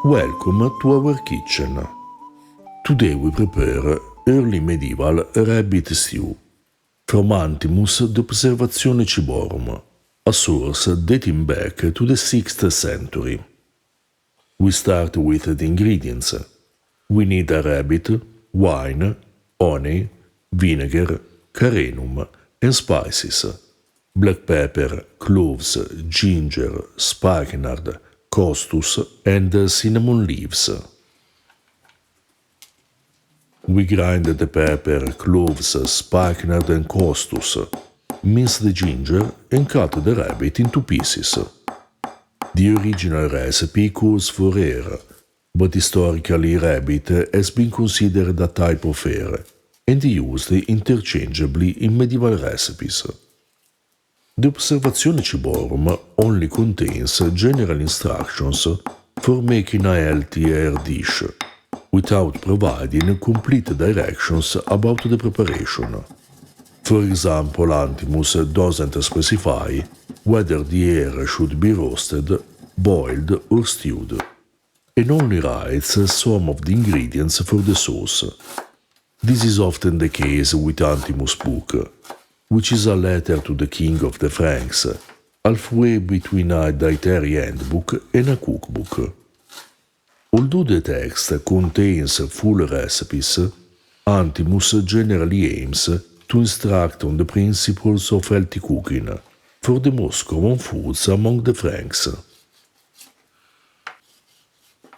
Welcome to our kitchen. Today we prepare early medieval rabbit stew from Anthimus De Observatione Ciborum, a source dating back to the 6th century. We start with the ingredients. We need a rabbit, wine, honey, vinegar, caroenum, and spices: black pepper, cloves, ginger, spikenard, costus, and cinnamon leaves. We grind the pepper, cloves, spikenard, and costus, mince the ginger, and cut the rabbit into pieces. The original recipe calls for hare, but historically rabbit has been considered a type of hare and used interchangeably in medieval recipes. The Observatione Ciborum only contains general instructions for making a healthy hare dish, without providing complete directions about the preparation. For example, Anthimus doesn't specify whether the hare should be roasted, boiled, or stewed, and only writes some of the ingredients for the sauce. This is often the case with Anthimus' book, which is a letter to the king of the Franks, halfway between a dietary handbook and a cookbook. Although the text contains full recipes, Anthimus generally aims to instruct on the principles of healthy cooking for the most common foods among the Franks.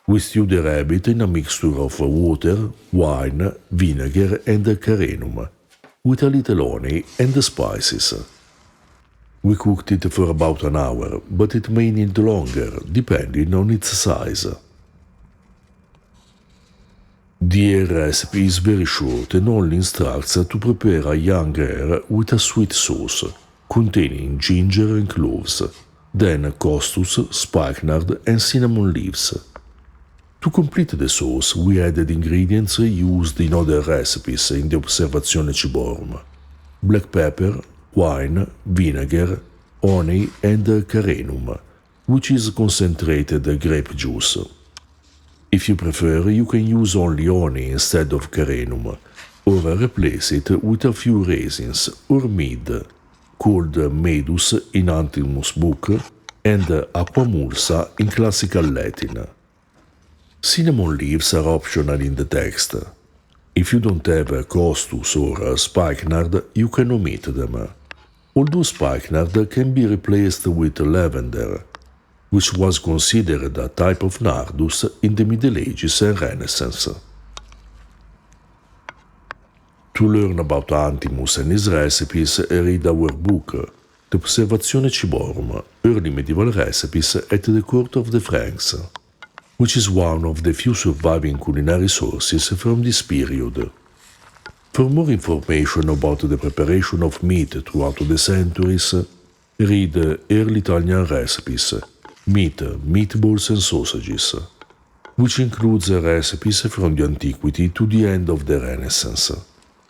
We stew the rabbit in a mixture of water, wine, vinegar, and caroenum, with a little honey and the spices. We cooked it for about an hour, but it may need longer, depending on its size. The hare recipe is very short and only instructs to prepare a young hare with a sweet sauce, containing ginger and cloves, then costus, spikenard, and cinnamon leaves. To complete the sauce, we added ingredients used in other recipes in the Observatione Ciborum: black pepper, wine, vinegar, honey, and caroenum, which is concentrated grape juice. If you prefer, you can use only honey instead of caroenum, or replace it with a few raisins or mead, called medus in Anthimus' book and aquamulsa in classical Latin. Cinnamon leaves are optional in the text. If you don't have costus or spikenard, you can omit them, although spikenard can be replaced with lavender, which was considered a type of nardus in the Middle Ages and Renaissance. To learn about Anthimus and his recipes, read our book, The Observatione Ciborum, Early Medieval Recipes at the Court of the Franks, which is one of the few surviving culinary sources from this period. For more information about the preparation of meat throughout the centuries, read Early Italian Recipes, Meat, Meatballs and Sausages, which includes recipes from the Antiquity to the end of the Renaissance,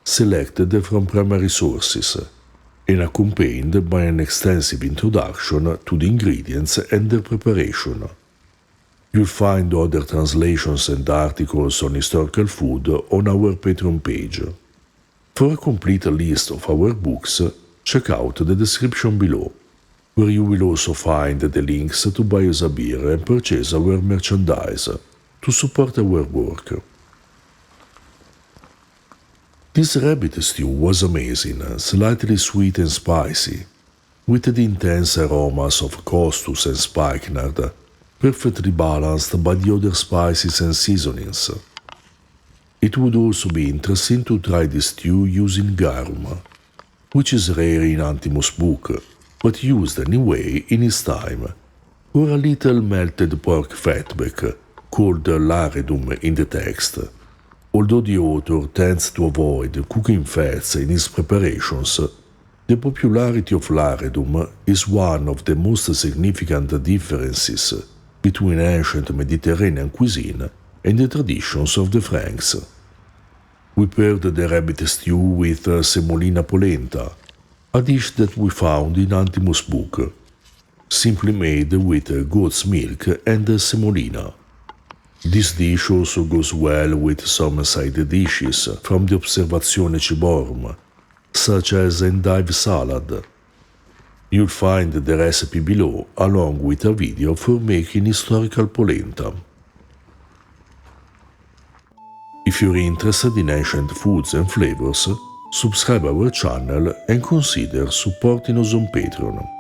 selected from primary sources, and accompanied by an extensive introduction to the ingredients and their preparation. You'll find other translations and articles on historical food on our Patreon page. For a complete list of our books, check out the description below, where you will also find the links to buy us a beer and purchase our merchandise to support our work. This rabbit stew was amazing, slightly sweet and spicy, with the intense aromas of costus and spikenard, perfectly balanced by the other spices and seasonings. It would also be interesting to try this stew using garum, which is rare in Anthimus' book, but used anyway in his time, or a little melted pork fatback, called laredum in the text. Although the author tends to avoid cooking fats in his preparations, the popularity of laredum is one of the most significant differences between ancient Mediterranean cuisine and the traditions of the Franks. We paired the rabbit stew with semolina polenta, a dish that we found in Anthimus' book, simply made with goat's milk and semolina. This dish also goes well with some side dishes from the Observatione Ciborum, such as endive salad. You'll find the recipe below along with a video for making historical polenta. If you're interested in ancient foods and flavors, subscribe our channel and consider supporting us on Patreon.